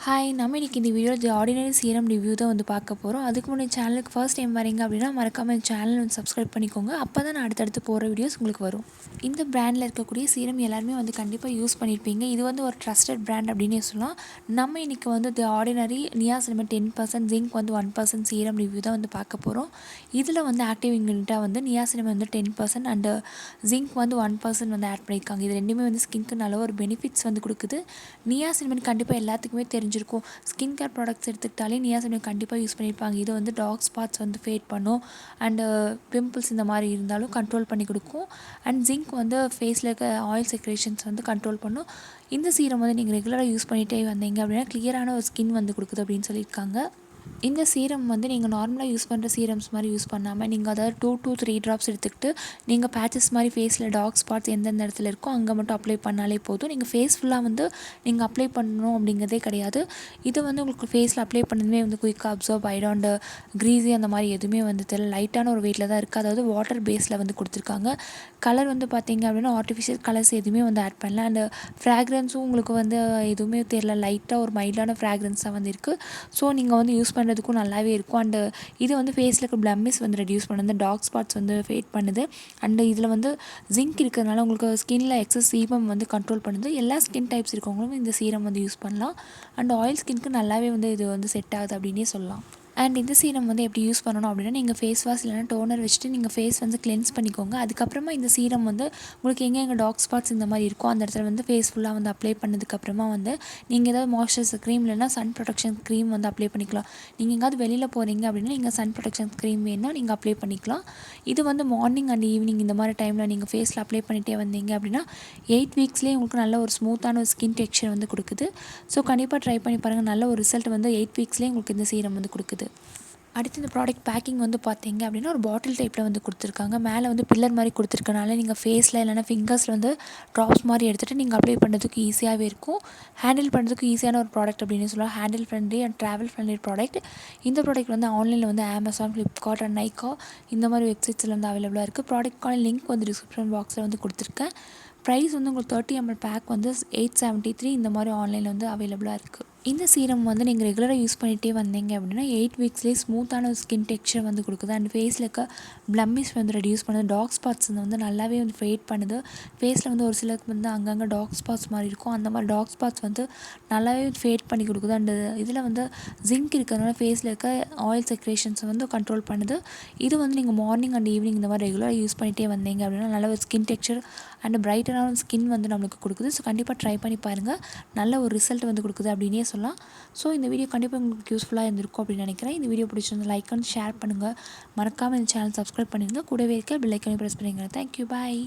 Hi, நம்ம இன்றைக்கி இந்த video the ordinary serum review தான் வந்து பார்க்க போகிறோம். அதுக்கு முன்னாடி சேனலுக்கு ஃபர்ஸ்ட் டைம் வரீங்க அப்படின்னா மறக்காமல் இந்த சேனல் வந்து சப்ஸ்கிரைப் பண்ணிக்கோங்க. அப்போ தான் நான் அடுத்தடுத்து போகிற வீடியோஸ் உங்களுக்கு வரும். இந்த பிராண்டில் இருக்கக்கூடிய சீரம் எல்லாருமே வந்து கண்டிப்பாக யூஸ் பண்ணியிருப்பீங்க. இது வந்து ஒரு ட்ரஸ்டட் பிராண்ட் அப்படின்னே சொல்லலாம். நம்ம இன்றைக்கி வந்து தி ஆர்டினரி நியாசினமைட் 10%, ஜிங்க் வந்து 1% சீரம் ரிவ்யூ தான் வந்து பார்க்க போகிறோம். இதில் வந்து ஆக்டிவ் இன்கிரிடியண்ட்டாக வந்து நியாசினமைட் வந்து 10% அண்டு ஜிங்க் வந்து 1% வந்து ஆட் பண்ணியிருக்காங்க. இது ரெண்டுமே வந்து ஸ்கின்க்கு நல்ல ஒரு பெனிஃபிட்ஸ் வந்து கொடுக்குது. நியாசினமைட் கண்டிப்பாக எல்லாத்துக்குமே தெரிஞ்சிருக்கும். ஸ்கின் கேர் ப்ராடக்ட்ஸ் எடுத்துக்கிட்டாலே நியாசினமைட் கண்டிப்பாக யூஸ் பண்ணியிருப்பாங்க. இது வந்து டார்க் ஸ்பாட்ஸ் வந்து ஃபேட் பண்ணும் அண்டு பிம்பிள்ஸ் இந்த மாதிரி இருந்தாலும் கண்ட்ரோல் பண்ணி கொடுக்கும். அண்ட் ஜிங்க் வந்து ஃபேஸில் இருக்க ஆயில் செக்ரேஷன்ஸ் வந்து கண்ட்ரோல் பண்ணும். இந்த சீரம் வந்து நீங்கள் ரெகுலராக யூஸ் பண்ணிகிட்டே வந்தீங்க அப்படின்னா கிளியரான ஒரு ஸ்கின் வந்து கொடுக்குது அப்படின்னு சொல்லியிருக்காங்க. இந்த சீரம் வந்து நீங்கள் நார்மலாக யூஸ் பண்ணுற சீரம்ஸ் மாதிரி யூஸ் பண்ணாமல் நீங்கள் அதாவது 2 to 3 ட்ராப்ஸ் எடுத்துக்கிட்டு நீங்கள் பேச்சஸ் மாதிரி ஃபேஸில் டார்க் ஸ்பாட்ஸ் எந்தெந்த இடத்துல இருக்கோ அங்கே மட்டும் அப்ளை பண்ணாலே போதும். நீங்கள் ஃபேஸ் ஃபுல்லாக வந்து நீங்கள் அப்ளை பண்ணணும் அப்படிங்கிறதே கிடையாது. இது வந்து உங்களுக்கு ஃபேஸில் அப்ளை பண்ணதுமே வந்து குயிக்காக அப்சர்வ் ஆகிடும். அண்ட் க்ரீஸி அந்த மாதிரி எதுவுமே வந்து தெரியல. லைட்டான ஒரு வெயிட்டில் தான் இருக்குது. அதாவது வாட்டர் பேஸில் வந்து கொடுத்துருக்காங்க. கலர் வந்து பார்த்தீங்க அப்படின்னா ஆர்டிஃபிஷியல் கலர்ஸ் எதுவுமே வந்து ஆட் பண்ணல. அண்ட் ஃப்ராக்ரன்ஸும் உங்களுக்கு வந்து எதுவுமே தெரியல. லைட்டாக ஒரு மைல்டான ஃப்ராக்ரன்ஸாக வந்து இருக்குது. ஸோ நீங்கள் வந்து யூஸ் பண்ணுறதுக்கும் நல்லாவே இருக்கும். அண்டு இது வந்து ஃபேஸில் இருக்க பிளம்மிஸ் வந்து ரெடியூஸ் பண்ணுது, டார்க் ஸ்பாட்ஸ் வந்து ஃபேட் பண்ணுது. அண்டு இதில் வந்து ஜிங்க் இருக்கிறதுனால உங்களுக்கு ஸ்கின்னில் எக்ஸஸ் சீபம் வந்து கண்ட்ரோல் பண்ணுது. எல்லா ஸ்கின் டைப்ஸ் இருக்கவங்களும் இந்த சீரம் வந்து யூஸ் பண்ணலாம். அண்ட் ஆயில் ஸ்கின்க்கு நல்லாவே வந்து இது வந்து செட் ஆகுது அப்படின்னே சொல்லலாம். அண்ட் இந்த சீரம் வந்து எப்படி யூஸ் பண்ணணும் அப்படின்னா நீங்கள் ஃபேஸ் வாஷ் இல்லைனா டோனர் வச்சுட்டு நீங்கள் ஃபேஸ் வந்து கிளென்ஸ் பண்ணிக்கோங்க. அதுக்கப்புறமா இந்த சீரம் வந்து உங்களுக்கு எங்கே டார்க் ஸ்பாட்ஸ் இந்த மாதிரி இருக்கோ அந்த இடத்துல வந்து ஃபேஸ் ஃபுல்லாக வந்து அப்ளை பண்ணதுக்கப்புறமா வந்து நீங்கள் ஏதாவது மாய்ஸ்சரைசர் க்ரீம் இல்லைனா சன் ப்ரொடெக்ஷன் க்ரீம் வந்து அப்ளை பண்ணிக்கலாம். நீங்கள் எங்கேயாவது வெளியில் போகிறீங்க அப்படின்னா நீங்கள் சன் ப்ரொடெக்ஷன் க்ரீம் வேணும்னா நீங்கள் அப்ளை பண்ணிக்கலாம். இது வந்து மார்னிங் அண்ட் ஈவினிங் இந்த மாதிரி டைமில் நீங்கள் ஃபேஸில் அப்ளை பண்ணிகிட்டே வந்தீங்க அப்படின்னா 8 வீக்ஸ்லேயே உங்களுக்கு நல்ல ஒரு ஸ்மூத்தான ஒரு ஸ்கின் டெக்ஸ்சர் வந்து கொடுக்குது. ஸோ கண்டிப்பாக ட்ரை பண்ணி பாருங்கள். நல்ல ஒரு ரிசல்ட் வந்து 8 வீக்ஸ்லேயே உங்களுக்கு இந்த சீரம் வந்து கொடுக்குது. அடுத்து இந்த ப்ராடக்ட் பேக்கிங் வந்து பார்த்தீங்க அப்படின்னா ஒரு பாட்டில் டைப்பில் வந்து கொடுத்துருக்காங்க. மேலே வந்து பில்லர் மாதிரி கொடுத்துருக்கனால நீங்கள் ஃபேஸில் இல்லைனா ஃபிங்கர்ஸில் வந்து ட்ராப்ஸ் மாதிரி எடுத்துகிட்டு நீங்கள் அப்ளை பண்ணுறதுக்கு ஈஸியாகவே இருக்கும். ஹேண்டில் பண்ணுறதுக்கு ஈஸியான ஒரு ப்ராடக்ட் அப்படின்னு சொல்லலாம். Handle friendly and travel friendly product. இந்த ப்ராடக்ட் வந்து ஆன்லைனில் வந்து அமேசான், ஃப்ளிப்கார்ட் அண்ட் nykaa இந்த மாதிரி வெப்சைட்ஸில் வந்து அவைலபிளாக இருக்குது. ப்ராடக்ட்கான லிங்க் வந்து டிஸ்கிரிப்ஷன் பாக்ஸில் வந்து கொடுத்துருக்கேன். ப்ரைஸ் வந்து உங்களுக்கு 30 ml பேக் வந்து 873 இந்த மாதிரி ஆன்லைனில் வந்து அவைலபிளாக இருக்குது. இந்த சீரம் வந்து நீங்கள் ரெகுலராக யூஸ் பண்ணிகிட்டே வந்தீங்க அப்படின்னா 8 வீக்ஸ்லேயே ஸ்மூத்தான ஒரு ஸ்கின் டெக்ஸ்சர் வந்து கொடுக்குது. அண்ட் ஃபேஸில் இருக்க பிளம்மிஸ் வந்து ரெடியூஸ் பண்ணுது. டார்க் ஸ்பாட்ஸ் வந்து நல்லாவே வந்து ஃபேட் பண்ணுது. ஃபேஸில் வந்து ஒரு சிலருக்கு வந்து அங்கங்கே டார்க் ஸ்பாட்ஸ் மாதிரி இருக்கும். அந்த மாதிரி டார்க் ஸ்பாட்ஸ் வந்து நல்லாவே ஃபேட் பண்ணி கொடுக்குது. அண்டு இதில் வந்து ஜிங்க் இருக்கிறதுனால ஃபேஸில் இருக்க ஆயில் செக்ரேஷன்ஸை வந்து கண்ட்ரோல் பண்ணுது. இது வந்து நீங்கள் மார்னிங் அண்ட் ஈவினிங் இந்த மாதிரி ரெகுலராக யூஸ் பண்ணிகிட்டே வந்தீங்க அப்படின்னா நல்ல ஒரு ஸ்கின் டெக்ஸ்சர் அண்ட் பிரைட்டனான ஸ்கின் வந்து நம்மளுக்கு கொடுக்குது. ஸோ கண்டிப்பாக ட்ரை பண்ணி பாருங்கள். நல்ல ஒரு ரிசல்ட் வந்து கொடுக்குது அப்படின்னே சொல்லலாம். ஸோ இந்த வீடியோ கண்டிப்பாக உங்களுக்கு யூஸ்ஃபுல்லாக இருந்திருக்கும் அப்படின்னு நினைக்கிறேன். இந்த வீடியோ பிடிச்சிருந்தா லைக் அண்ட் ஷேர் பண்ணுங்கள். மறக்காமல் இந்த சேனல் சப்ஸ்கிரைப் பண்ணிடுங்க. கூடவே இருக்க பெல் ஐக்கானை ப்ரெஸ் பண்ணிடுங்க. தேங்க்யூ, பாய்.